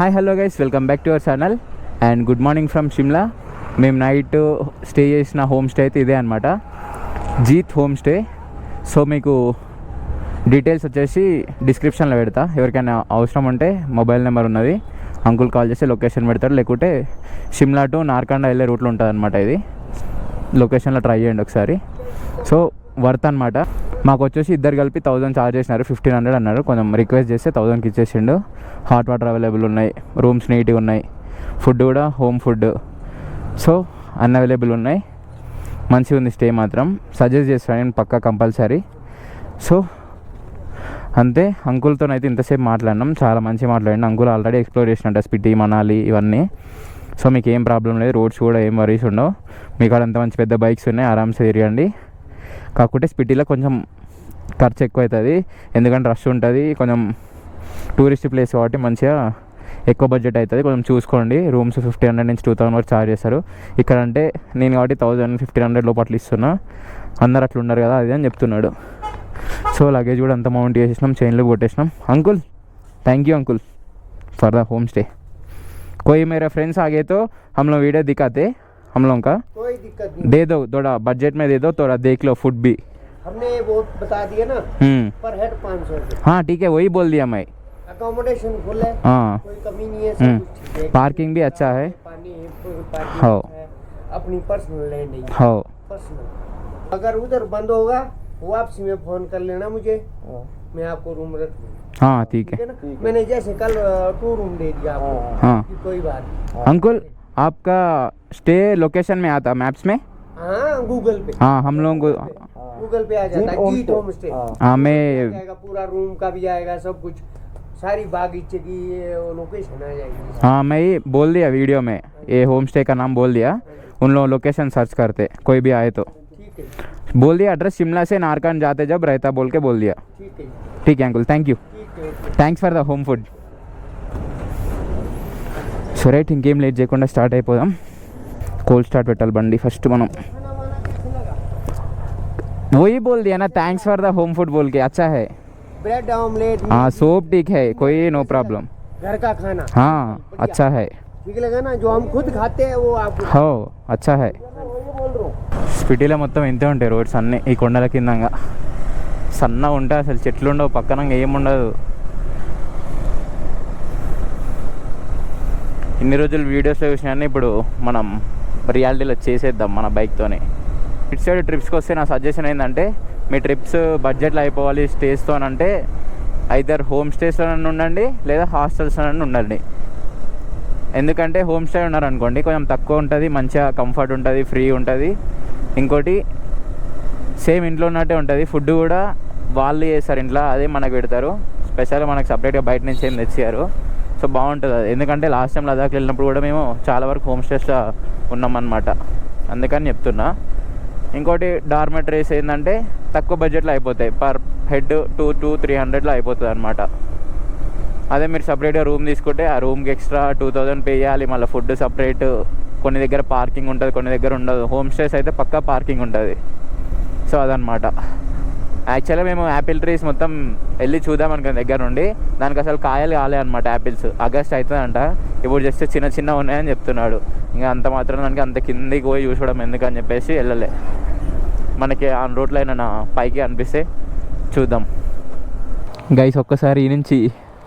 Hi hello guys, welcome back to our channel and good morning from Shimla. మేము night stay చేసిన home stay అయితే ఇదే అనమాట, Jeet home stay. So మీకు details వచ్చేసి డిస్క్రిప్షన్లో పెడతా. ఎవరికైనా అవసరం ఉంటే మొబైల్ నెంబర్ ఉన్నది, అంకుల్ కాల్ చేస్తే లొకేషన్ పెడతారు. లేకుంటే షిమ్లా టు నార్కండా వెళ్ళే రూట్లో ఉంటుంది అనమాట. ఇది లొకేషన్లో ట్రై చేయండి ఒకసారి. సో వర్త్ అనమాట. మాకు వచ్చేసి ఇద్దరు కలిపి 1000 ఛార్జ్ చేసినారు, 1500 అన్నారు. కొంచెం రిక్వెస్ట్ చేస్తే 1000కి ఇచ్చేసిండు. హాట్ వాటర్ అవైలబుల్ ఉన్నాయి, రూమ్స్ నీట్గా ఉన్నాయి, ఫుడ్ కూడా హోమ్ ఫుడ్. సో అన్ని అవైలబుల్ ఉన్నాయి, మంచిగా ఉంది స్టే. మాత్రం సజెస్ట్ చేస్తాను నేను పక్కా కంపల్సరీ. సో అంతే, అంకుల్తో అయితే ఇంతసేపు మాట్లాడినాం, చాలా మంచిగా మాట్లాడినా. అంకుల్ ఆల్రెడీ ఎక్స్ప్లోర్ చేసినట్టు స్పిటి, మనాలి ఇవన్నీ. సో మీకు ఏం ప్రాబ్లం లేదు, రోడ్స్ కూడా ఏం వరీస్ ఉండవు. మీకు అంత మంచి పెద్ద బైక్స్ ఉన్నాయి, ఆరామ్సే తిరగండి. కాకపోతే స్పిటీలో కొంచెం ఖర్చు ఎక్కువ అవుతుంది, ఎందుకంటే రష్ ఉంటుంది, కొంచెం టూరిస్ట్ ప్లేస్ కాబట్టి మంచిగా ఎక్కువ బడ్జెట్ అవుతుంది. కొంచెం చూసుకోండి. రూమ్స్ 1500 నుంచి 2000 వరకు ఛార్జ్ చేస్తారు. ఇక్కడ అంటే నేను కాబట్టి 1000-1500 లోపల ఇస్తున్నా. అందరు అట్లా ఉన్నారు కదా, అది అని చెప్తున్నాడు. సో లగేజ్ కూడా అంత మౌంట్ చేసేసినాం, చైన్లు కొట్టేసినాం. Uncle thank you uncle for the home stay. कोई मेरे फ्रेंड्स आ गए तो हम लोग वीडियो दिखाते हम लोग का. कोई दिक्कत नहीं, दे दो थोड़ा बजट में, दे दो थोड़ा, देख लो फूड भी. हमने वो बता दिया ना, पर हेड 500 रुपये. हाँ ठीक है, वही बोल दिया मैं. अकोमोडेशन फुल है, हाँ कोई कमी नहीं है, सब कुछ ठीक है. पार्किंग भी अच्छा है. पानी पार्किंग हो. है, अपनी पर्सनल लैंड है, हो. पर्सनल. अगर उधर बंद होगा वापसी में फोन कर लेना मुझे, मैं आपको रूम रख लूँगा. हाँ ठीक है. ना, मैंने जैसे कल 2 रूम दे दिया आपको. हाँ कि कोई बात नहीं. अंकुल आपका स्टे लोकेशन में आता मैप्स में. हाँ गूगल पे, हाँ हम लोगों को गूगल पे आ जाता है जीत होम स्टे. हाँ मैं जाएगा, पूरा रूम का भी आएगा, सब कुछ, सारी बागीचे की लोकेशन आ जाएगी. हाँ मैं ही बोल दिया वीडियो में, ये होम स्टे का नाम बोल दिया. उन लोग लोकेशन सर्च करते, कोई भी आए तो ठीक है, बोल दिया. एड्रेस शिमला से नारकंड जाते जब रहता बोल के बोल दिया. ठीक है, ठीक है अंकुल, थैंक यू. ठीक है. Thanks for the home food. So right, ఇంకేం లేట్ చేయకుండా స్టార్ట్ అయిపోదాం. కోల్డ్ స్టార్ట్ పెట్టాలి బండి ఫస్ట్ మనం. खाना वाना कैसे लगा? वही बोल दिया ना, thanks for the home food बोल के. अच्छा है. ब्रेड ऑमलेट, हाँ सोप ठीक है, कोई नो प्रॉब्लम. घर का खाना हाँ अच्छा है. ठीक लगा ना, जो हम खुद खाते हैं वो आपको. हो अच्छा है. वही बोल रहा हूँ. సిటీలో మొత్తం ఇంతే ఉంటాయి రోడ్స్ అన్నీ, ఈ కొండల కిందంగా సన్నగా ఉంటాయి, అసలు చెట్లు ఉండవు, పక్కన ఏముండదు. ఇన్ని రోజులు వీడియోస్లో చూసినా ఇప్పుడు మనం రియాలిటీలో చేసేద్దాం మన బైక్తోనే. ఇటు సైడ్ ట్రిప్స్కి వస్తే నా సజెషన్ ఏంటంటే, మీ ట్రిప్స్ బడ్జెట్లో అయిపోవాలి స్టేస్తో అంటే ఐదర్ హోమ్ స్టేస్లో ఉండండి లేదా హాస్టల్స్లో ఉండండి. ఎందుకంటే హోమ్ స్టే ఉన్నారనుకోండి కొంచెం తక్కువ ఉంటుంది, మంచిగా కంఫర్ట్ ఉంటుంది, ఫ్రీ ఉంటుంది. ఇంకోటి సేమ్ ఇంట్లో ఉన్నట్టే ఉంటుంది, ఫుడ్ కూడా వాళ్ళు చేస్తారు ఇంట్లో, అదే మనకు పెడతారు. స్పెషల్గా మనకు సపరేట్గా బయట నుంచి ఏం తెచ్చారు. సో బాగుంటుంది అది. ఎందుకంటే లాస్ట్ టైం లదాఖ్ వెళ్ళినప్పుడు కూడా మేము చాలా వరకు హోమ్ స్టేస్లో ఉన్నామన్నమాట, అందుకని చెప్తున్నా. ఇంకోటి డార్మెటరీస్ ఏంటంటే తక్కువ బడ్జెట్లో అయిపోతాయి, పర్ హెడ్ 200-300లో అయిపోతుంది అనమాట. అదే మీరు సపరేట్గా రూమ్ తీసుకుంటే ఆ రూమ్కి ఎక్స్ట్రా 2000 పే చేయాలి, మళ్ళీ ఫుడ్ సపరేట్. కొన్ని దగ్గర పార్కింగ్ ఉంటుంది, కొన్ని దగ్గర ఉండదు. హోమ్ స్టేస్ అయితే పక్కా పార్కింగ్ ఉంటుంది. సో అదనమాట. యాక్చువల్గా మేము యాపిల్ ట్రీస్ మొత్తం వెళ్ళి చూద్దాం అనుకున్న దగ్గర నుండి, దానికి అసలు కాయలు కాలే అనమాట యాపిల్స్. ఆగస్ట్ అవుతుందంట, ఇప్పుడు జస్ట్ చిన్న చిన్న ఉన్నాయని చెప్తున్నాడు. ఇంకా అంత మాత్రం దానికి అంత కిందికి పోయి చూసుకోవడం ఎందుకని చెప్పేసి వెళ్ళలే. మనకి ఆ రోడ్లో అయినా పైకి అనిపిస్తే చూద్దాం. గైస్ ఒక్కసారి ఈ నుంచి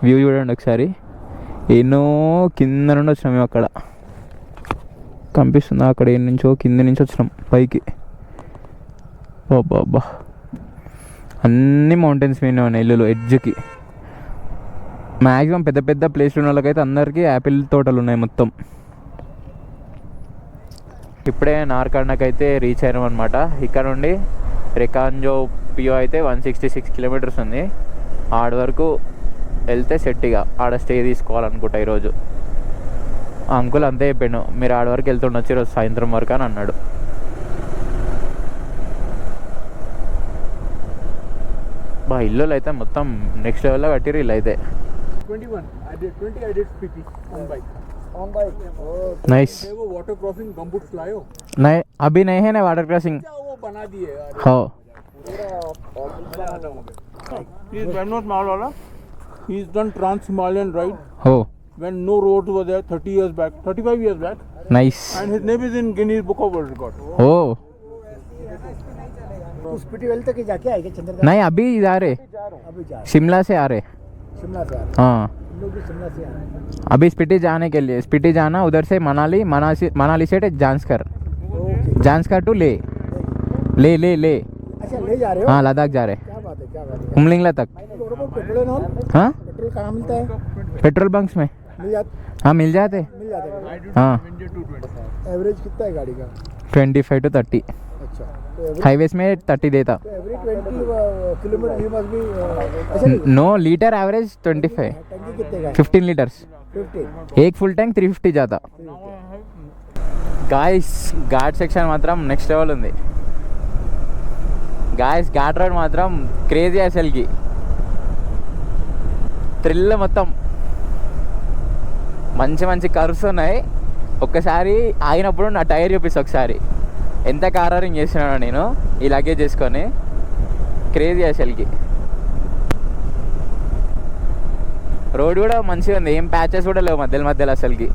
వ్యూ చూడండి ఒకసారి, ఎన్నో కింద నుండి వచ్చినాం మేము. అక్కడ కనిపిస్తుందా, అక్కడ ఏ నుంచో కింద నుంచి వచ్చినాం పైకి. బాబా అన్ని మౌంటైన్స్ మీద ఉన్నాయి ఇల్లులు ఎడ్జ్కి. మ్యాక్సిమం పెద్ద పెద్ద ప్లేస్లు ఉన్న వాళ్ళకైతే అందరికీ యాపిల్ తోటలు ఉన్నాయి మొత్తం. ఇప్పుడే నార్కండాకైతే రీచ్ అయినాం అనమాట. ఇక్కడ నుండి రెకాంజో పియో అయితే 166 కిలోమీటర్స్ ఉంది. ఆడ వరకు వెళ్తే సెట్గా ఆడ స్టే తీసుకోవాలనుకుంటా ఈరోజు. అంకుల్ అంతే చెప్పాను, మీరు ఆడ వరకు వెళ్తుండొచ్చు ఈరోజు సాయంత్రం వరకు అని అన్నాడు. బా ఇల్లులు అయితే మొత్తం నెక్స్ట్ లెవెల్లో కట్టిరు ఇల్లు అయితే. 21. I did 20. I did PT on bike. On bike. Nice. वो वाटर क्रॉसिंग गमबूट्स लाए हो? नहीं अभी नहीं है ना वाटर क्रॉसिंग. क्या वो बना दिए यार? हो He is not Malwala. He is done Trans Himalayan ride. हो when no roads were there 30 years back, 35 years back, nice. and his name is in Guinness Book of World Record. ఓ तो Spiti well तक जाके आएगा चंद्रगांव. नहीं अभी जा रहे, अभी जा शिमला से आ रहे. शिमला से आ रहे हाँ हम लोग भी शिमला से आ रहे हैं. अभी स्पीति जाने के लिए, स्पीति जाना उधर से मनाली, मनाली से जांसकर, ओके. जांसकर टू ले ले ले ले. अच्छा ले जा रहे हो. हाँ लद्दाख जा रहे, क्या बात है, क्या बात है. उमलिंगला तक. Petrol and all. हाँ पेट्रोल कहाँ मिलता है. पेट्रोल बंक्स में. मिल जाता हाँ मिल जाते. मिल जाता है. हाँ एवरेज कितना है गाड़ी का. 25 to 30. अच्छा तो एवरेज हाईवेज में 30 देता. 20 किलोमीटर ही मस्ट बी. अच्छा नो लीटर एवरेज 25, टंकी कितने का है. 15 लीटर्स. 50. एक फुल ట్యాంక్ 350 जाता. గాయస్ ఘాట్ సెక్షన్ మాత్రం నెక్స్ట్ లెవెల్ ఉంది గాయస్. ఘాట్ రోడ్ మాత్రం క్రేజీ అసలుకి, థ్రిల్ మొత్తం. మంచి మంచి కర్వ్స్ ఉన్నాయి. ఒక్కసారి ఆగినప్పుడు నా టైర్ చూపిస్తా ఒకసారి. ఎంత కారరింగ్ చేస్తున్నానో నేను ఈ లగేజ్ చేసుకొని. క్రేజీ అసలుకి. రోడ్ కూడా మంచిగా ఉంది, ఏం ప్యాచెస్ కూడా లేవు మధ్యలో మధ్యలో అసలుకి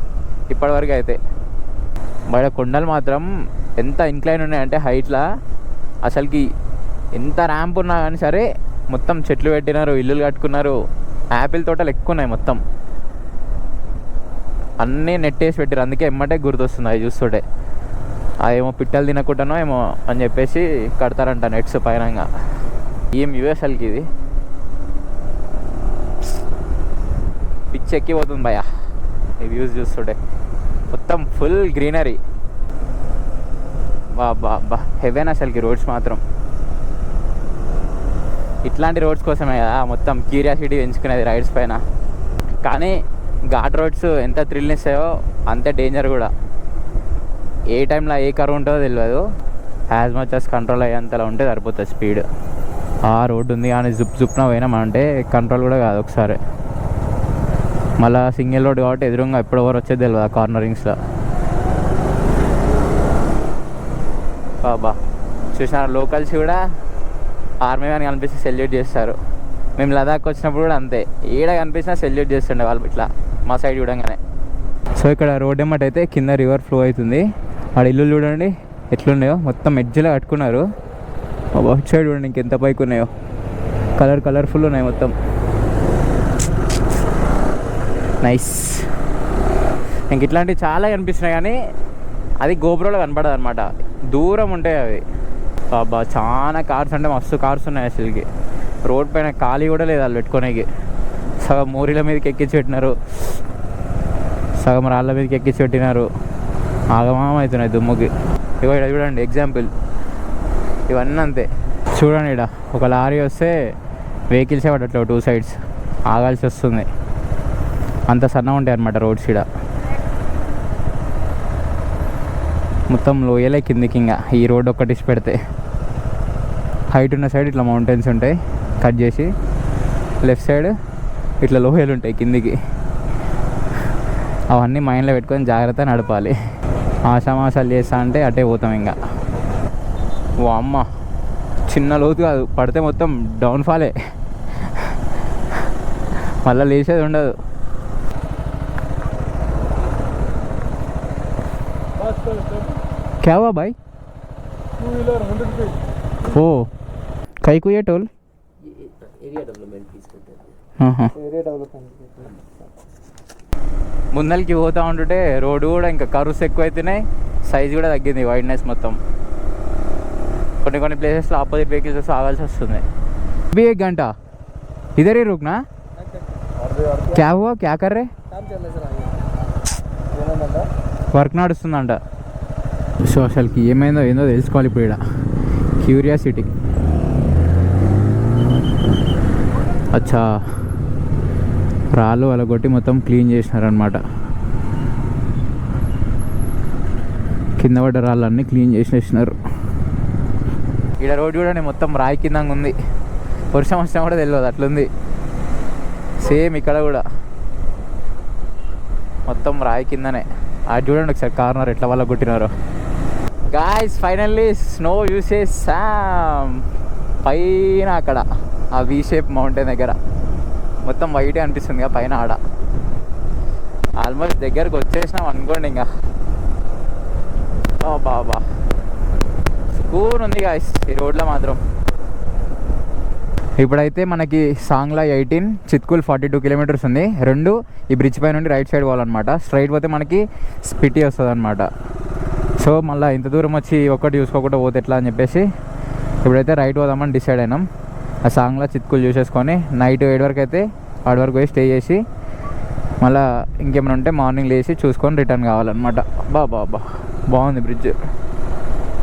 ఇప్పటివరకు అయితే. బయట కొండలు మాత్రం ఎంత ఇంక్లైన్ ఉన్నాయంటే హైట్లా అసలుకి. ఎంత ర్యాంప్ ఉన్నా కానీ సరే మొత్తం చెట్లు పెట్టినారు, ఇల్లులు కట్టుకున్నారు. యాపిల్ తోటలు ఎక్కువ ఉన్నాయి మొత్తం, అన్నీ నెట్టేసి పెట్టారు. అందుకే ఎమ్మటే గుర్తొస్తుంది అవి చూస్తుంటే. అదేమో పిట్టలు తినకుండానో ఏమో అని చెప్పేసి కడతారంట నెట్స్ పైన. ఏం వ్యూ అసలుకి ఇది, పిచ్చి ఎక్కిపోతుంది భయ ఈ వ్యూస్ చూస్తుంటే. మొత్తం ఫుల్ గ్రీనరీ. బా బా బా హెవెన్ అసలుకి రోడ్స్ మాత్రం. ఇట్లాంటి రోడ్స్ కోసమే కదా మొత్తం క్యూరియాసిటీ పెంచుకునేది రైడ్స్ పైన. కానీ ఘాట్ రోడ్స్ ఎంత థ్రిల్ ఇస్తాయో అంతే డేంజర్ కూడా. ఏ టైంలో ఏ కర్వ్ ఉంటుందో తెలియదు. యాజ్ మచ్ as కంట్రోల్ అయ్యేంతలా ఉంటే సరిపోతుంది స్పీడ్. ఆ రోడ్డు ఉంది కానీ జుప్న పోయినామంటే కంట్రోల్ కూడా కాదు ఒకసారి. మళ్ళీ సింగిల్ రోడ్ కాబట్టి ఎదురుగా ఎప్పుడు ఎవరు వచ్చేది తెలియదు ఆ కార్నరింగ్స్లో. బాబా చూసినారు లోకల్స్ కూడా ఆర్మీ అని కనిపిస్తే సెల్యూట్ చేస్తారు. మేము లదాఖ్ వచ్చినప్పుడు కూడా అంతే, ఈడ కనిపించినా సెల్యూట్ చేస్తుండే వాళ్ళు ఇట్లా మా సైడ్ చూడంగానే. సో ఇక్కడ రోడ్ ఏమంటైతే కింద రివర్ ఫ్లో అవుతుంది. ఆడ ఇల్లు చూడండి ఎట్లున్నాయో, మొత్తం ఎడ్జ్లో కట్టుకున్నారు. బాబా ఇటు సైడ్ చూడండి ఇంకెంత పైకి ఉన్నాయో, కలర్ఫుల్ ఉన్నాయి మొత్తం. నైస్. ఇంక ఇట్లాంటివి చాలా కనిపిస్తున్నాయి కానీ అది గోపురంలో కనపడదు అనమాట, దూరం ఉంటాయి అవి. బాబా చాలా కార్స్ అంటే మస్తు కార్స్ ఉన్నాయి అసలుకి. రోడ్ పైన ఖాళీ కూడా లేదు వాళ్ళు పెట్టుకోనేకి. సగం మోరీల మీదకి ఎక్కించి పెట్టినారు, సగం రాళ్ళ మీదకి ఎక్కించి పెట్టినారు. ఆగమాగం అవుతున్నాయి దుమ్ముకి. ఇగో ఇక్కడ చూడండి ఎగ్జాంపుల్, ఇవన్నీ అంతే. చూడండి ఇక్కడ ఒక లారీ వస్తే వెహికల్స్ పడట్లేవు, 2 sides ఆగాల్సి వస్తుంది. అంత సన్నగా ఉంటాయి అన్నమాట రోడ్స్ ఇక్కడ. మొత్తం లోయలే కిందికి. ఇంకా ఈ రోడ్ ఒక్కటి ఇచ్చి పెడితే హైట్ ఉన్న సైడ్ ఇట్లా మౌంటైన్స్ ఉంటాయి, కట్ చేసి లెఫ్ట్ సైడ్ ఇట్లా లోయలు ఉంటాయి కిందికి. అవన్నీ మైండ్లో పెట్టుకొని జాగ్రత్తగా నడపాలి. ఆశామాసాలు చేస్తా అంటే అటే పోతాం. ఇంకా ఓ అమ్మ చిన్న లోతు కాదు, పడితే మొత్తం డౌన్ఫాలే, మళ్ళీ లేచేది ఉండదు. क्या हुआ भाई? 2-wheeler 100 feet. ओ कई को ये टोल एरिया डेवलपमेंट తీసుకుంటారు. Area development. ముందరికి పోతా ఉంటుంటే రోడ్డు కూడా ఇంకా కర్వ్స్ ఎక్కువ అవుతున్నాయి, సైజ్ కూడా తగ్గింది, వైడ్నెస్ మొత్తం. కొన్ని ప్లేసెస్లో ఆపోజిట్ వెహికల్స్ ఆగాల్సి వస్తుంది. अभी 1 घंटा इधर ही रुकना. क्या हुआ, क्या कर रहे? వర్క్ నడుస్తుందంట. సో అసలుకి ఏమైందో ఏందో తెలుసుకోవాలి ఇప్పుడు. ఇక్కడ క్యూరియాసిటీ. అచ్చా రాళ్ళు అలగొట్టి మొత్తం క్లీన్ చేసినారనమాట. కింద పడ్డ రాళ్ళన్నీ క్లీన్ చేసేసినారు. ఇక్కడ రోడ్డు చూడండి మొత్తం రాయి కింద ఉంది. వర్షం వచ్చినా కూడా తెలియదు అట్లుంది. సేమ్ ఇక్కడ కూడా మొత్తం రాయి కిందనే. అది చూడండి ఒకసారి కార్నర్ ఎట్లా వాళ్ళ కొట్టినారో. గాయ్స్ ఫైనల్లీ స్నో యూసేస్ పైన అక్కడ ఆ వి షేప్ మౌంటైన్ దగ్గర మొత్తం వైటే అనిపిస్తుంది కదా పైన. ఆడ ఆల్మోస్ట్ దగ్గరకు వచ్చేసినాం అనుకోండి ఇంకా. బాబా స్కూన్ ఉంది గాయస్ ఈ రోడ్లో మాత్రం. ఇప్పుడైతే మనకి సాంగ్లా 18, చిత్కూల్ 42 కిలోమీటర్స్ ఉంది. రెండు ఈ బ్రిడ్జ్ పై నుండి రైట్ సైడ్ పోవాలన్నమాట. స్ట్రైట్ పోతే మనకి స్పిటి వస్తుంది అనమాట. సో మళ్ళీ ఇంత దూరం వచ్చి ఒక్కటి చూసుకోకుండా పోతే ఎట్లా అని చెప్పేసి ఇప్పుడైతే రైట్ పోదామని డిసైడ్ అయినాం. ఆ సాంగ్లా చిత్కూల్ చూసేసుకొని నైట్ 7 వరకు అయితే ఆడి వరకు పోయి స్టే చేసి మళ్ళీ ఇంకేమైనా ఉంటే మార్నింగ్ లేచి చూసుకొని రిటర్న్ కావాలన్నమాట. బాబా బాగుంది బ్రిడ్జ్.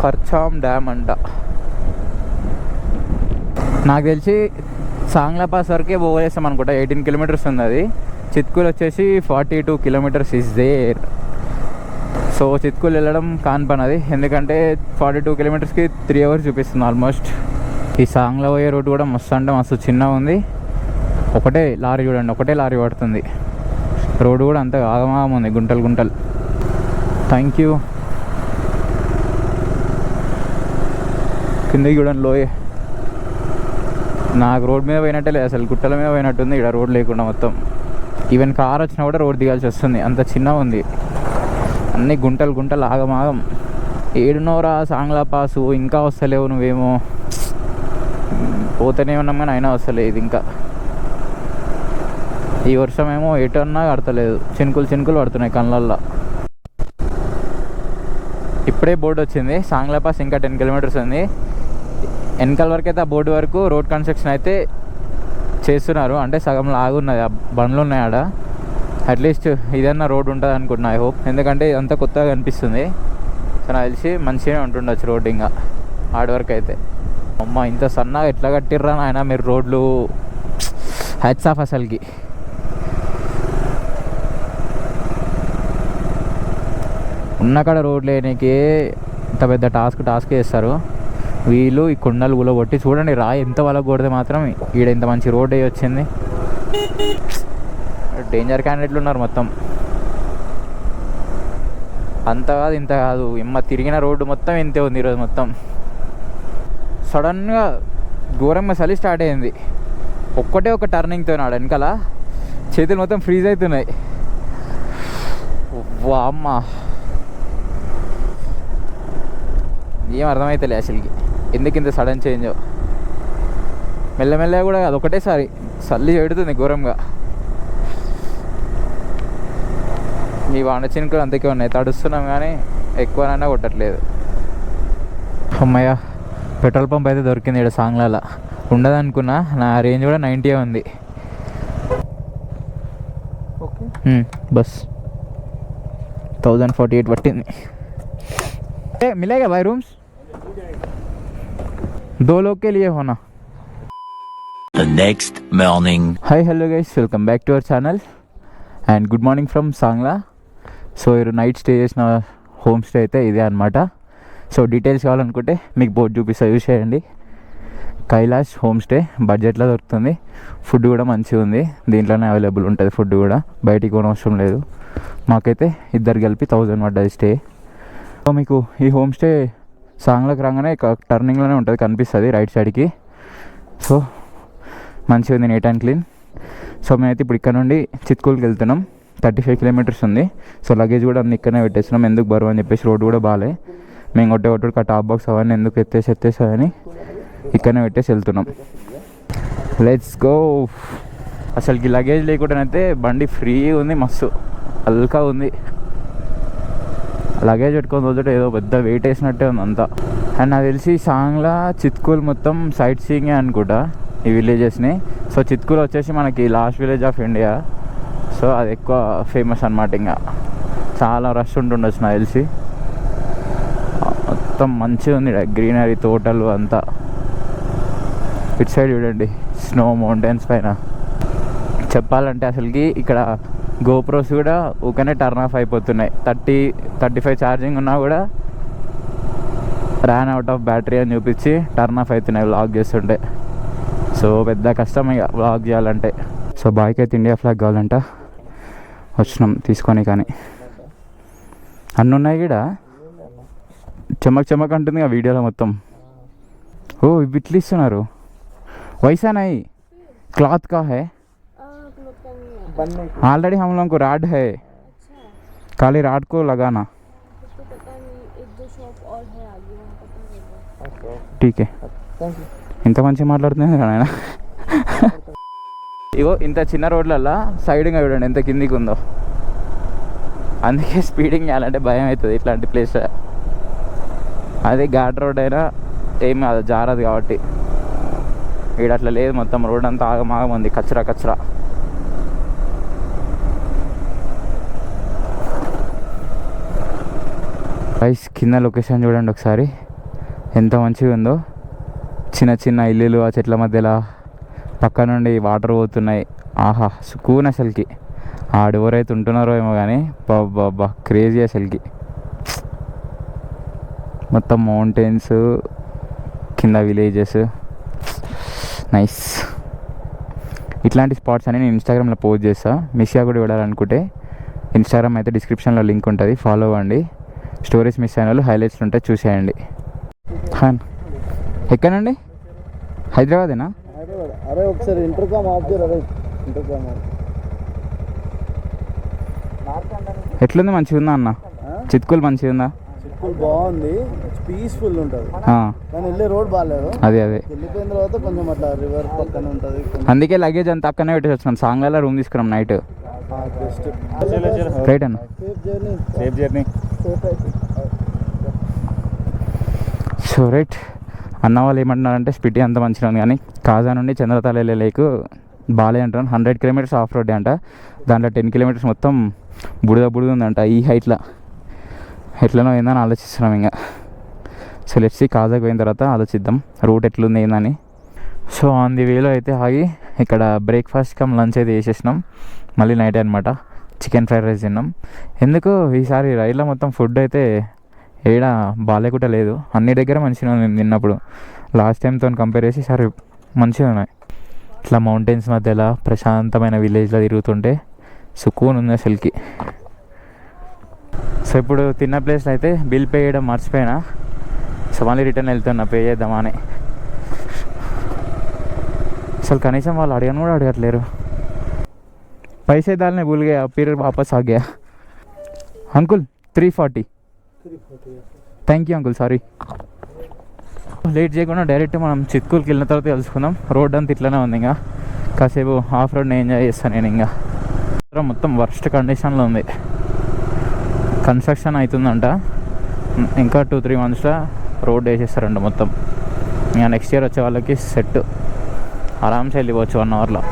ఖర్చాం డ్యామ్ అంట. నాకు తెలిసి సాంగ్లా పాస్ వరకే పోగేస్తాం అనుకుంటా. 18 కిలోమీటర్స్ ఉంది అది. చిత్కూల్ వచ్చేసి 42 కిలోమీటర్స్ ఇస్ దేర్. సో చిత్కూల్ వెళ్ళడం కాని పని అది, ఎందుకంటే 42 కిలోమీటర్స్కి 3 అవర్స్ చూపిస్తుంది ఆల్మోస్ట్. ఈ సాంగ్లా పోయే రోడ్డు కూడా మస్తు అంటే మస్తు చిన్నగా ఉంది. ఒకటే లారీ చూడండి, ఒకటే లారీ పడుతుంది. రోడ్డు కూడా అంత ఆగమాగం ఉంది, గుంటలు గుంటలు. Thank you. కిందకి చూడండి లోయే. నాకు రోడ్ మీద పోయినట్టే లేదు అసలు, గుట్టల మీద పోయినట్టుంది ఇక్కడ రోడ్ లేకుండా మొత్తం. ఈవెన్ కార్ వచ్చినా కూడా రోడ్ దిగాల్సి వస్తుంది, అంత చిన్నగా ఉంది. అన్నీ గుంటలు గుంటలు ఆగమాగం. ఏడున్నోరా సాంగ్లా పాసు, ఇంకా వస్తలేవు నువ్వేమో. పోతేనే ఉన్నాం కానీ అయినా వస్తలేదు ఇంకా. ఈ వర్షం ఏమో ఎటన్నా కడతలేదు, చినుకులు చినుకులు పడుతున్నాయి కళ్ళల్లో. ఇప్పుడే బోర్డు వచ్చింది, సాంగ్లా పాస్ ఇంకా 10 కిలోమీటర్స్ ఉంది. వెనకాల వరకు అయితే ఆ బోర్డు వరకు రోడ్ కన్స్ట్రక్షన్ అయితే చేస్తున్నారు, అంటే సగం లాగున్నది, ఆ బండ్లు ఉన్నాయి ఆడ. అట్లీస్ట్ ఇదన్నా రోడ్ ఉంటుంది అనుకుంటున్నా, ఐ హోప్. ఎందుకంటే ఇదంతా కొత్తగా కనిపిస్తుంది. సో నాకు తెలిసి మంచిగానే ఉంటుండొచ్చు రోడ్ ఇంకా ఆడ వరకు అయితే. అమ్మ ఇంత సన్నగా ఎట్లా కట్టిర్రా నాయన మీరు రోడ్లు, హ్యాట్స్ ఆఫ్ అసలుకి. ఉన్నకాడ రోడ్లు వేయడానికి ఇంత పెద్ద టాస్క్ చేస్తారు వీళ్ళు. ఈ కొండలు గుల కొట్టి చూడండి, రాయి ఎంత వాళ్ళకు కొడితే మాత్రం ఈడ ఇంత మంచి రోడ్ అయ్యి వచ్చింది. డేంజర్ క్యాండిడేట్లు ఉన్నారు మొత్తం. అంత కాదు ఇంత కాదు, ఇమ్మ తిరిగిన రోడ్డు మొత్తం ఇంతే ఉంది ఈరోజు మొత్తం. సడన్గా ఘోరంగా చలి స్టార్ట్ అయింది. ఒక్కటే ఒక టర్నింగ్తో నాడు వెనకాల చేతులు మొత్తం ఫ్రీజ్ అవుతున్నాయి. అమ్మ ఏం అర్థమవుతలే అసలుకి ఎందుకు ఇంత సడన్ చేంజ్. మెల్లమెల్లగా కూడా కాదు, ఒకటేసారి చల్లి పెడుతుంది ఘోరంగా. ఈ వాన చినుకులు అంతకే ఉన్నాయి, తడుస్తున్నాం కానీ ఎక్కువనైనా కొట్టట్లేదు. అమ్మయ్య పెట్రోల్ పంప్ అయితే దొరికింది ఇక్కడ సాంగ్లాల. ఉండదనుకున్నా, నా రేంజ్ కూడా 90 ఉంది. బస్ 1048 పట్టింది. మిలేగా భాయ్ రూమ్స్ 2 लोग के लिए होना. The next morning. Hi hello guys, welcome back to our channel and good morning from Sangla. So మీరు నైట్ స్టే చేసిన హోమ్ స్టే అయితే ఇదే అనమాట. సో డీటెయిల్స్ కావాలనుకుంటే మీకు బోర్డు చూపిస్తా, యూజ్ చేయండి. కైలాష్ హోమ్ స్టే బడ్జెట్లో దొరుకుతుంది. ఫుడ్ కూడా మంచిగా ఉంది, దీంట్లోనే అవైలబుల్ ఉంటుంది ఫుడ్ కూడా, బయటికి కొన అవసరం లేదు. మాకైతే ఇద్దరు కలిపి 1000 పడ్డది స్టే. సో మీకు ఈ హోమ్ స్టే సాంగ్లోకి రాగానే టర్నింగ్లోనే ఉంటుంది, కనిపిస్తుంది రైట్ సైడ్కి. సో మంచిగా ఉంది, నీట్ అండ్ క్లీన్. సో మేమైతే ఇప్పుడు ఇక్కడ నుండి చిత్కూల్కి వెళ్తున్నాం. 35 కిలోమీటర్స్ ఉంది. సో లగేజ్ కూడా అన్ని ఇక్కడనే పెట్టేస్తున్నాం, ఎందుకు బరువు అని చెప్పేసి. రోడ్డు కూడా బాగాలే, మేము కొట్టే టాప్ బాక్స్ అవన్నీ ఎందుకు ఎత్తేసాయని ఇక్కడనే పెట్టేసి వెళ్తున్నాం. Let's go. అసలుకి లగేజ్ లేకుండానైతే బండి ఫ్రీ ఉంది, మస్తు హల్కా ఉంది. లగేజ్ పెట్టుకొని వదిలితే ఏదో పెద్ద వెయిట్ వేసినట్టే ఉంది అంతా. అండ్ నాకు తెలిసి సాంగ్లా చిత్కూల్ మొత్తం సైట్ సీయింగే అనుకుంటా ఈ విలేజెస్ని. సో చిత్కూల్ వచ్చేసి మనకి last village of India. So అది ఎక్కువ ఫేమస్ అనమాట. ఇంకా చాలా రష్ ఉంటుండొచ్చు నాకు తెలిసి. మొత్తం మంచిగా ఉంది గ్రీనరీ, తోటలు అంతా. ఇటు సైడ్ చూడండి స్నో మౌంటైన్స్ పైన. చెప్పాలంటే అసలుకి ఇక్కడ గోప్రోస్ కూడా ఊకనే టర్న్ ఆఫ్ అయిపోతున్నాయి. 35 ఛార్జింగ్ ఉన్నా కూడా ర్యాన్ అవుట్ ఆఫ్ బ్యాటరీ అని చూపించి టర్న్ ఆఫ్ అవుతున్నాయి వ్లాగ్ చేస్తుంటే. సో పెద్ద కష్టం ఇక వ్లాగ్ చేయాలంటే. సో బాయ్కి అయితే ఇండియా ఫ్లాగ్ కావాలంట, వచ్చినాం తీసుకొని. కానీ అన్నీ ఉన్నాయి ఇక్కడ, చెమక్ అంటుంది ఆ వీడియోలో మొత్తం. ఓ ఇవి ఇట్లా ఇస్తున్నారు. वैसा नहीं, क्लॉथ का है. ऑलरेडी हम लोग को राड है, खाली रात को लगाना. तो पता नहीं, एक दो शॉप और है आगे, वहाँ पता नहीं. Okay. ठीक है. Thank you. ఇంత మంచిగా మాట్లాడుతున్నాను ఆయన. ఇగో ఇంత చిన్న రోడ్లల్లో సైడింగ్ చూడండి ఎంత కిందికి ఉందో. అందుకే స్పీడింగ్ చేయాలంటే భయం అవుతుంది ఇట్లాంటి ప్లేస్. అదే ఘాట్ రోడ్ అయినా ఏం కాదు, జారదు కాబట్టి. ఇక్కడ అట్లా లేదు, మొత్తం రోడ్ అంతా ఆగమాగం ఉంది, కచరా కచరా. గైస్ కింద లొకేషన్ చూడండి ఒకసారి ఎంత మంచిగా ఉందో. చిన్న చిన్న ఇల్లులు ఆ చెట్ల మధ్యలో పక్క నుండి వాటర్ పోతున్నాయి. ఆహా సుకూన్ అసలుకి. ఆడెవరైతే ఉంటున్నారో ఏమో కానీ బాబా క్రేజీ అసలుకి. మొత్తం మౌంటైన్స్, కింద విలేజెస్, నైస్. ఇట్లాంటి స్పాట్స్ అని నేను ఇన్స్టాగ్రామ్లో పోస్ట్ చేస్తాను. మిస్ కూడా చూడాలనుకుంటే ఇన్స్టాగ్రామ్ అయితే డిస్క్రిప్షన్లో లింక్ ఉంటుంది, ఫాలో అవ్వండి. స్టోరీస్ మిస్ అయిన వాళ్ళు హైలైట్స్లు ఉంటాయి చూసేయండి. ఖాన్ ఎక్కడండి? హైదరాబాదేనా? అరే ఒకసారి ఇంటర్కామ్ ఆఫ్ చేయరా? ఇంటర్కామ్ ఎట్లుంది? మంచిగా ఉందా అన్న? చిత్కులు మంచిగా ఉందా? చిక్కులు బాగుంది, పీస్ఫుల్ ఉంటుంది. కానీ వెళ్ళే రోడ్ బాగాలేదు. అదే వెళ్ళిపోయిన తర్వాత కొంచెం అట్లా రివర్ పక్కన ఉంటుంది. అందుకే లగేజ్ అంతా అక్కడనే పెట్టేసి వచ్చినాం. సాంగాల రూమ్ తీసుకున్నాం నైట్. బెస్ట్. రైట్ అన్న. Safe journey. సో రైట్ అన్న వాళ్ళు ఏమంటున్నారంటే స్పిటి అంత మంచిగా ఉంది, కానీ కాజా నుండి చంద్రతాల వెళ్ళే లేక్ బాలే అంటారు. 100 కిలోమీటర్స్ ఆఫ్ రోడ్ అంట. దాంట్లో 10 కిలోమీటర్స్ మొత్తం బుడద ఉందంట ఈ హైట్లో. ఎట్లనో ఏందని ఆలోచిస్తున్నాం ఇంకా. సో లెట్స్ సీ, కాజాకి పోయిన తర్వాత ఆలోచిద్దాం రూట్ ఎట్లుంది ఏందని. సో ఆన్ ది వేలో అయితే ఆగి ఇక్కడ బ్రేక్ఫాస్ట్ కమ్ లంచ్ అయితే వేసేసినాం. మళ్ళీ నైట్ అనమాట చికెన్ ఫ్రైడ్ రైస్ తిన్నాం. ఎందుకు ఈసారి రైల్లో మొత్తం ఫుడ్ అయితే ఏడ బాగాలేకుండా లేదు, అన్ని దగ్గర మంచిగా ఉంది తిన్నప్పుడు. లాస్ట్ టైంతో కంపేర్ చేసి ఈసారి మంచిగా ఉన్నాయి. ఇట్లా మౌంటైన్స్ మధ్యలో ప్రశాంతమైన విలేజ్లో తిరుగుతుంటే సుకూన్ ఉంది అసలుకి. సో ఇప్పుడు తిన్న ప్లేస్లో అయితే బిల్ పే చేయడం మర్చిపోయినా. సో మళ్ళీ రిటర్న్ వెళ్తున్నా పే చేద్దామా అని. అసలు కనీసం వాళ్ళు అడగను కూడా అడగట్లేరు. पैसे डालने भूल गया, फिर वापस आ गया. Uncle 340. Thank you uncle, sorry. Late చేయకుండా డైరెక్ట్ మనం చిత్కూల్కి వెళ్ళిన తర్వాత తెలుసుకుందాం. రోడ్ అంతా ఇట్లనే ఉంది, ఇంకా కాసేపు ఆఫ్ రోడ్ని ఎంజాయ్ చేస్తాను నేను. ఇంకా మొత్తం వర్స్ట్ కండిషన్లో ఉంది, కన్స్ట్రక్షన్ అవుతుందంట. ఇంకా 2-3 మంత్స్లో రోడ్ వేసేస్తారంట మొత్తం. ఇంకా నెక్స్ట్ ఇయర్ వచ్చే వాళ్ళకి సెట్, ఆరామ్సే వెళ్ళిపోవచ్చు 1 అవర్లో.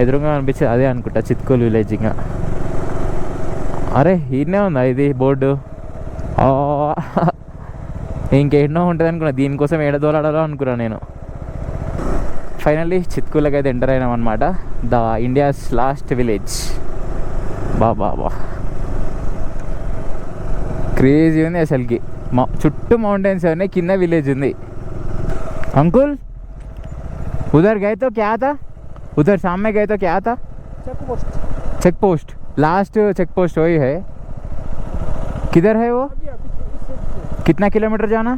ఎదురుగా అనిపించేది అదే అనుకుంటా, చిత్కూల్ విలేజ్. ఇంకా అరే ఈయనే ఉందా ఇది బోర్డు? ఇంకేన్నో ఉంటుంది అనుకున్నా, దీనికోసం ఏడదోలాడాలో అనుకున్నా నేను. ఫైనల్లీ చిత్కూల్కి అయితే ఎంటర్ అయినాం అనమాట. The India's last village. Baba crazy ఉంది అసలుకి. చుట్టూ మౌంటైన్స్ ఉన్నాయి, కింద విలేజ్ ఉంది. అంకుల్ उधर गए तो क्या था? उधर सामने गए तो क्या था? Check post last check post वही है. किधर है वो? कितना किलोमीटर जाना?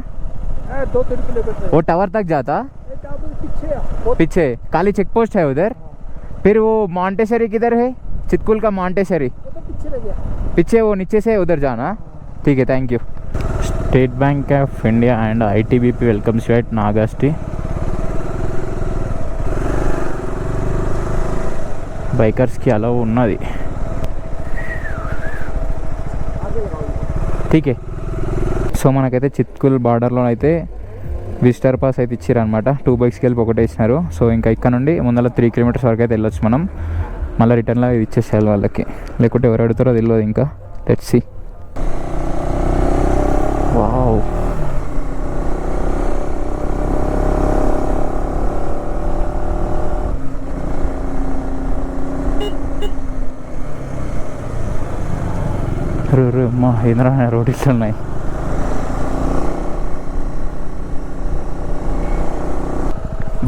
2-3 किलोमीटर. वो टावर तक जाता? पीछे काली चेक पोस्ट है उधर. फिर वो मॉन्टेसरी किधर है? चित्कूल का मॉन्टेसरी पीछे, वो नीचे से उधर जाना. ठीक है, thank you. State Bank of India and ITBP welcomes you at Nagasti. బైకర్స్కి అలా ఉన్నది. ఠీకే. సో మనకైతే చిత్కూల్ బార్డర్లో అయితే విజిటర్ పాస్ అయితే ఇచ్చారనమాట. 2 బైక్స్కి వెళ్ళి ఒకటే ఇచ్చినారు. సో ఇంకా ఇక్కడ నుండి ముందర 3 కిలోమీటర్స్ వరకు అయితే వెళ్ళొచ్చు మనం. మళ్ళీ రిటర్న్లో ఇది ఇచ్చేసేయాలి వాళ్ళకి, లేకుంటే ఎవరు అడుగుతారో తెలియదు. ఇంకా లెట్స్ సీ. వావ్, మా ఇంద్రా రోడ్ ఇట్లా ఉన్నాయి.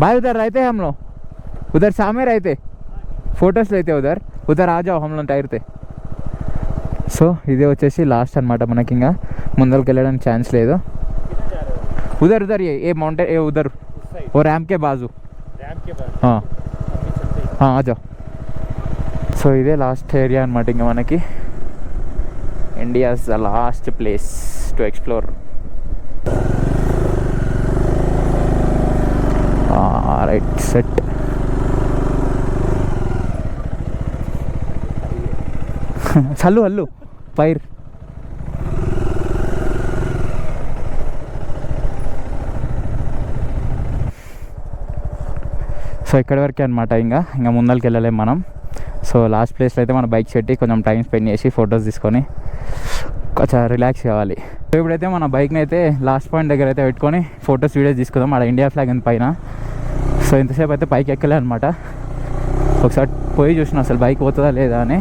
भाई उधर रहते हैं हम लोग, उधर सामने रहते, फोटोस लेते उधर आ जाओ हम लोग टायर थे. సో ఇదే వచ్చేసి లాస్ట్ అనమాట. మనకి ఇంకా ముందరికి వెళ్ళడానికి ఛాన్స్ లేదు. उधर ये माउंटेन ये उधर वो रैम के बाजू. हाँ आ जाओ. సో ఇదే లాస్ట్ ఏరియా అనమాట ఇంకా మనకి. India's the last place to explore. Right set. చల్లు అల్లు పైర్. సో ఇక్కడి వరకే అనమాట. ఇంకా ముందరికి వెళ్ళలేము మనం. సో లాస్ట్ ప్లేస్లో అయితే మన బైక్ పెట్టి కొంచెం టైం స్పెండ్ చేసి ఫొటోస్ తీసుకొని కొంచెం రిలాక్స్ కావాలి. సో ఇప్పుడైతే మన బైక్ని అయితే లాస్ట్ పాయింట్ దగ్గర అయితే పెట్టుకొని ఫొటోస్ వీడియోస్ తీసుకుందాం. అక్కడ ఇండియా ఫ్లాగ్ ఉంది పైన. సో ఇంతసేపు అయితే పైకి ఎక్కలే అనమాట. ఒకసారి పోయి చూసిన అసలు బైక్ పోతుందా లేదా అని.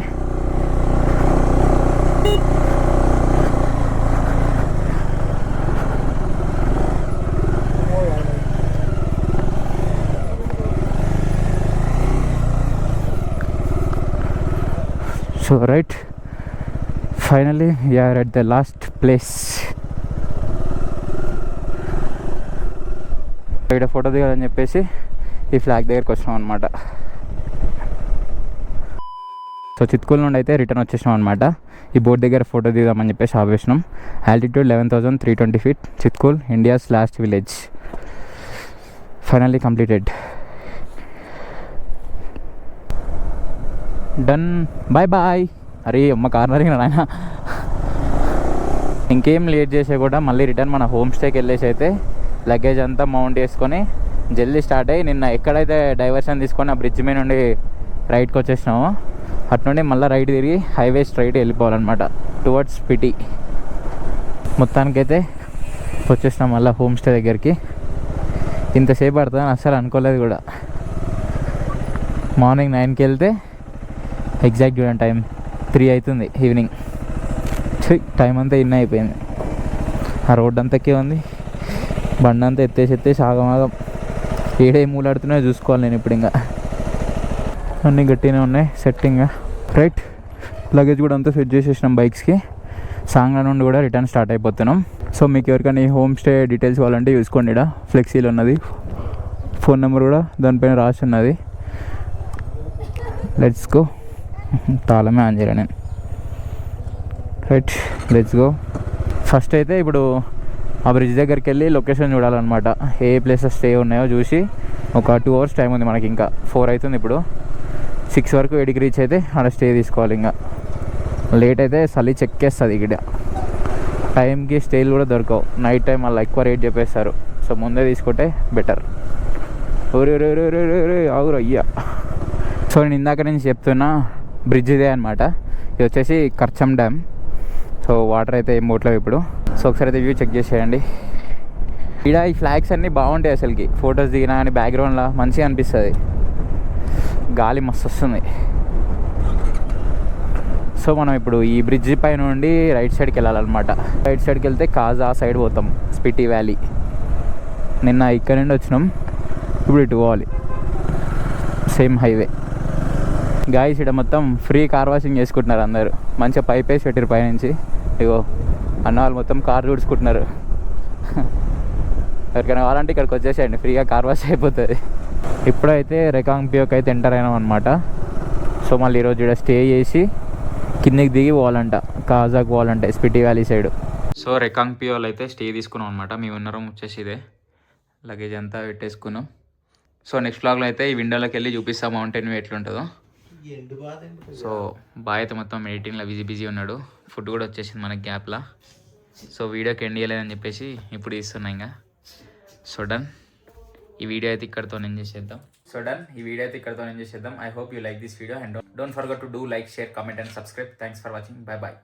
So right, finally we are at the last place. ఇక్కడ ఫోటో దిగాలని చెప్పేసి ఈ ఫ్లాగ్ దగ్గరికి వచ్చినాం అనమాట. సో చిత్కూల్ నుండి అయితే రిటర్న్ వచ్చేసినాం అనమాట. ఈ బోర్డు దగ్గర ఫోటో దిగామని చెప్పేసి ఆపేసినాం. Altitude 11,320 feet, Chitkul, India's last village. Finally completed. Done, bye bye. అరే అమ్మ కార్నర్ ఆయన. ఇంకేం లేట్ చేసే కూడా మళ్ళీ రిటర్న్ మన హోమ్ స్టేకి వెళ్ళేసి అయితే లగేజ్ అంతా మౌంట్ చేసుకొని జల్దీ స్టార్ట్ అయ్యి నిన్న ఎక్కడైతే డైవర్షన్ తీసుకొని ఆ బ్రిడ్జ్ మీద నుండి రైట్కి వచ్చేసినామో అటు నుండి మళ్ళీ రైట్ తిరిగి హైవే స్ట్రైట్ వెళ్ళిపోవాలన్నమాట టువర్డ్స్ పిటి. మొత్తానికైతే వచ్చేసినాం మళ్ళీ హోమ్ స్టే దగ్గరికి. ఇంతసేపు పడుతుందని అస్సలు అనుకోలేదు కూడా. మార్నింగ్ 9కి వెళ్తే ఎగ్జాక్ట్ చూడండి టైం 3 అవుతుంది ఈవినింగ్. టైం అంతా ఇన్న అయిపోయింది. ఆ రోడ్ అంతా ఎక్కే ఉంది, బండి అంతా ఎత్తేసి ఆగమాగం. ఏడే మూలాడుతున్నాయో చూసుకోవాలి నేను ఇప్పుడు. ఇంకా అన్నీ గట్టిగానే ఉన్నాయి సెట్టింగ్. రైట్, లగేజ్ కూడా అంతా సెట్ చేసేసినాం బైక్స్కి. సాంగ్లా నుండి కూడా రిటర్న్ స్టార్ట్ అయిపోతున్నాం. సో మీకు ఎవరికైనా ఈ హోమ్ స్టే డీటెయిల్స్ కావాలంటే చూసుకోండి. ఇక్కడ ఫ్లెక్సీలో ఉన్నది, ఫోన్ నెంబర్ కూడా దానిపైన రాసి ఉన్నది. Let's go. తాళమే ఆన్ చేయలే నేను. Right, let's go. ఫస్ట్ అయితే ఇప్పుడు ఆ బ్రిడ్జ్ దగ్గరికి వెళ్ళి లొకేషన్ చూడాలన్నమాట. ఏ ప్లేసెస్ స్టే ఉన్నాయో చూసి ఒక 2 hours టైం ఉంది మనకి. ఇంకా 4 అవుతుంది ఇప్పుడు. 6 వరకు ఎడికి రీచ్ అయితే అక్కడ స్టే తీసుకోవాలి. ఇంకా లేట్ అయితే చలి చెక్కేస్తుంది ఇక్కడ. టైంకి స్టేలు కూడా దొరకవు. నైట్ టైం మళ్ళీ ఎక్కువ రేట్ చెప్పేస్తారు. సో ముందే తీసుకుంటే బెటర్. ఆగురు అయ్యా. సో నేను ఇందాక నుంచి చెప్తున్నా బ్రిడ్జ్ ఇదే అనమాట. ఇది వచ్చేసి కర్చం డ్యామ్. సో వాటర్ అయితే ఏం పోవట్లేవు ఇప్పుడు. సో ఒకసారి అయితే వ్యూ చెక్ చేసేయండి. ఇక్కడ ఈ ఫ్లాగ్స్ అన్నీ బాగుంటాయి అసలుకి. ఫొటోస్ దిగినా కానీ బ్యాక్గ్రౌండ్లో మంచిగా అనిపిస్తుంది. గాలి మస్తు వస్తుంది. సో మనం ఇప్పుడు ఈ బ్రిడ్జ్ పై నుండి రైట్ సైడ్కి వెళ్ళాలన్నమాట. రైట్ సైడ్కి వెళ్తే కాజా సైడ్ పోతాం, స్పిటి వ్యాలీ. నిన్న ఇక్కడ నుండి వచ్చినాం, ఇప్పుడు ఇటు పోవాలి సేమ్ హైవే. గాయస్ ఇక్కడ మొత్తం ఫ్రీ కార్ వాషింగ్ చేసుకుంటున్నారు అందరు. మంచిగా పైప్ వేసి పెట్టారు పైనుంచి. ఇగో అన్న వాళ్ళు మొత్తం కార్ తుడుచుకుంటున్నారు. ఎవరికైనా కావాలంటే ఇక్కడికి వచ్చేసేయండి, ఫ్రీగా కార్ వాష్ అయిపోతుంది. ఇప్పుడైతే రెకాంగ్ పియోకి అయితే ఎంటర్ అయినాం అనమాట. సో మళ్ళీ ఈరోజు ఇక్కడ స్టే చేసి కిందికి దిగి పోవాలంట, కాజాకు పోవాలంటే స్పిటి వ్యాలీ సైడ్. సో రెకాంగ్ పియోలో అయితే స్టే తీసుకున్నాం అనమాట. మేము ఉన్న రూమ్ వచ్చేసి ఇదే. లగేజ్ అంతా పెట్టేసుకున్నాం. సో నెక్స్ట్ వ్లాగ్లో అయితే ఈ విండోలోకి వెళ్ళి చూపిస్తాం మౌంటైన్ వ్యూ ఎట్లుంటుందో. సో బాయ్ అయితే మొత్తం ఎడిటింగ్లో బిజీ ఉన్నాడు. ఫుడ్ కూడా వచ్చేసింది మనకి గ్యాప్లా. సో వీడియోకి ఎండ్ చేయలేదని చెప్పేసి ఇప్పుడు ఇస్తున్నా ఇంకా. సో డన్, ఈ వీడియో అయితే ఇక్కడతో నేను చేసేద్దాం. I hope you like this video and don't forget to do like, share, comment and subscribe. Thanks for watching. Bye bye.